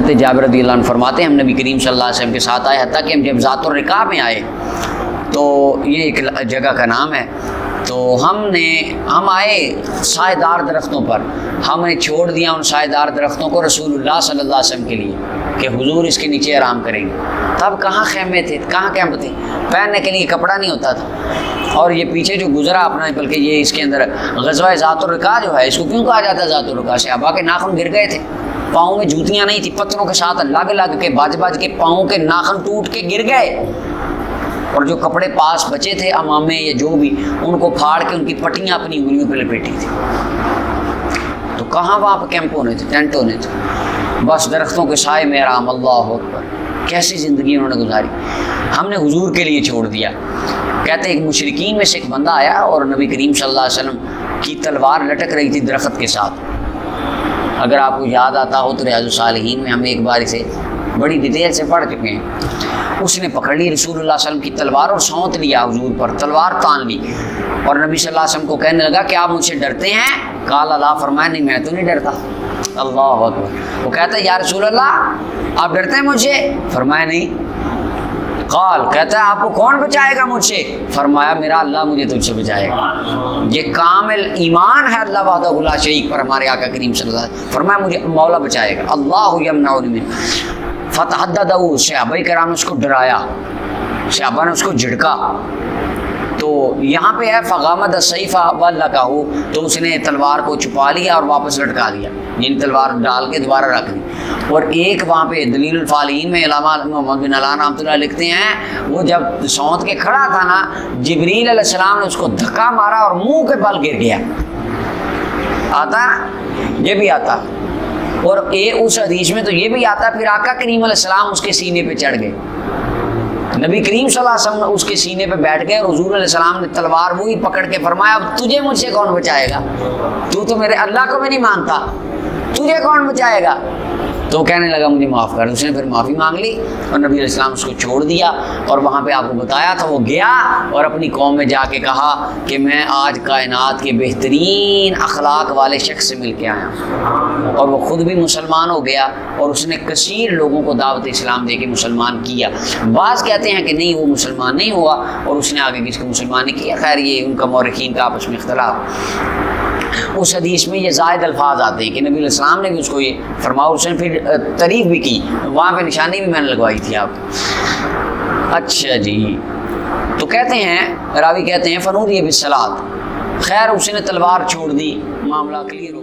हज़रत जाबिर रज़ियल्लाहु अन्हु फरमाते हैं हम नबी करीम सल्लल्लाहु अलैहि वसल्लम के साथ आए, हत्ता कि हम जब ज़ातुर रिका में आए, तो ये एक जगह का नाम है, तो हम आए सायेदार दरख्तों पर, हमने छोड़ दिया उन सायेदार दरख्तों को रसूलुल्लाह सल्लल्लाहु अलैहि वसल्लम के लिए कि हुजूर इसके नीचे आराम करेंगे। तब कहाँ खैमे थे, कहाँ कैंप थे, पहनने के लिए कपड़ा नहीं होता था। और ये पीछे जो गुजरा अपना, बल्कि ये इसके अंदर ग़ज़वा ज़ातुर रिका जो है, इसको क्यों कहा जाता है ज़ातुर रिका? सहाबा के नाखून गिर गए थे, पाँव में जूतियाँ नहीं थी, पत्थरों के साथ लग लग के बाज बाज के पाँव के नाखून टूट के गिर गए, और जो कपड़े पास बचे थे अमामे या जो भी, उनको फाड़ के उनकी पट्टियाँ अपनी उंगलियों पर लपेटी थी। तो कहाँ वहाँ पर कैंप होने थे, टेंट होने थे, बस दरख्तों के साए में आराम। अल्लाह अकबर, कैसी ज़िंदगी उन्होंने गुजारी, हमने हुजूर के लिए छोड़ दिया। कहते एक मुशरिकीन में से एक बंदा आया और नबी करीम सल्लल्लाहु अलैहि वसल्लम की तलवार लटक रही थी दरख्त के साथ। अगर आपको याद आता हो तो रियाज़ुस सालिहीन में हम एक बार इसे बड़ी डिटेल से पढ़ चुके हैं। उसने पकड़ ली रसूलुल्लाह सल्लल्लाहु अलैहि वसल्लम की तलवार और सौंत लिया हुजूर पर, तलवार तान ली, और नबी सल्लल्लाहु अलैहि वसल्लम को कहने लगा कि आप मुझसे डरते हैं? काला ला, फरमाया नहीं मैं तो नहीं डरता। अल्लाह अकबर। वो कहता है या रसूलल्लाह आप डरते हैं मुझसे? फरमाया नहीं। काल, कहता है आपको कौन बचाएगा मुझसे? फरमाया मेरा अल्लाह मुझे तुझसे बचाएगा। ये कामिल ईमान है अल्लाह वहदहु ला शरीक पर हमारे आका करीम सल्लल्लाहु अलैहि वसल्लम। फरमाया मुझे मौला बचाएगा। अल्लाहु यमनउनी मिन फतहद्ददहु, सहाबा कराम ने उसको डराया, सहाबा ने उसको झिड़का। तो यहाँ पे है फ़गामद सैफ़ा वल्लकाहु, तो उसने तलवार को छुपा लिया और वापस लटका दिया, यानी तलवार डाल के दोबारा रख दी। और एक वहाँ पे दलील फालीन में इलामा मोहम्मद बिन अलान रहमतुल्लाह लिखते हैं, वो जब सौंत के खड़ा था ना, जिब्रील अलैहिस्सलाम ने उसको धक्का मारा और मुंह के बल गिर गया। आता ये भी आता, और ये उस हदीस में तो ये भी आता, फिर आका करीम अलैहिस्सलाम उसके सीने पे चढ़ गए, नबी करीम सल्लल्लाहु अलैहि वसल्लम उसके सीने पे बैठ गए और हुजूर अलैहिस्सलाम ने तलवार वही पकड़ के फरमाया अब तुझे मुझसे कौन बचाएगा? तू तो मेरे अल्लाह को भी नहीं मानता, तुझे कौन बचाएगा? तो कहने लगा मुझे माफ़ कर। उसने फिर माफ़ी मांग ली और नबी अलैहिस्सलाम उसको छोड़ दिया। और वहाँ पे आपको बताया था वो गया और अपनी कौम में जाके कहा कि मैं आज कायनात के बेहतरीन अखलाक वाले शख्स से मिल के आया, और वो ख़ुद भी मुसलमान हो गया और उसने कसीर लोगों को दावत इस्लाम दे के मुसलमान किया। बाज़ कहते हैं कि नहीं वो मुसलमान नहीं हुआ और उसने आगे किसको मुसलमान नहीं किया। खैर ये उनका मौरखीन का आपस में इख्तलाफ। उस हदीस में ये ज़ायद अल्फाज आते हैं कि नबी अलैहिस्सलाम ने भी उसको ये फरमाया, उसने फिर तारीफ़ भी की, वहाँ पे निशानी भी मैंने लगवाई थी आप। अच्छा जी, तो कहते हैं रावी कहते हैं फ़नूदिया बिस्सलात, खैर उसने तलवार छोड़ दी, मामला क्लियर हो।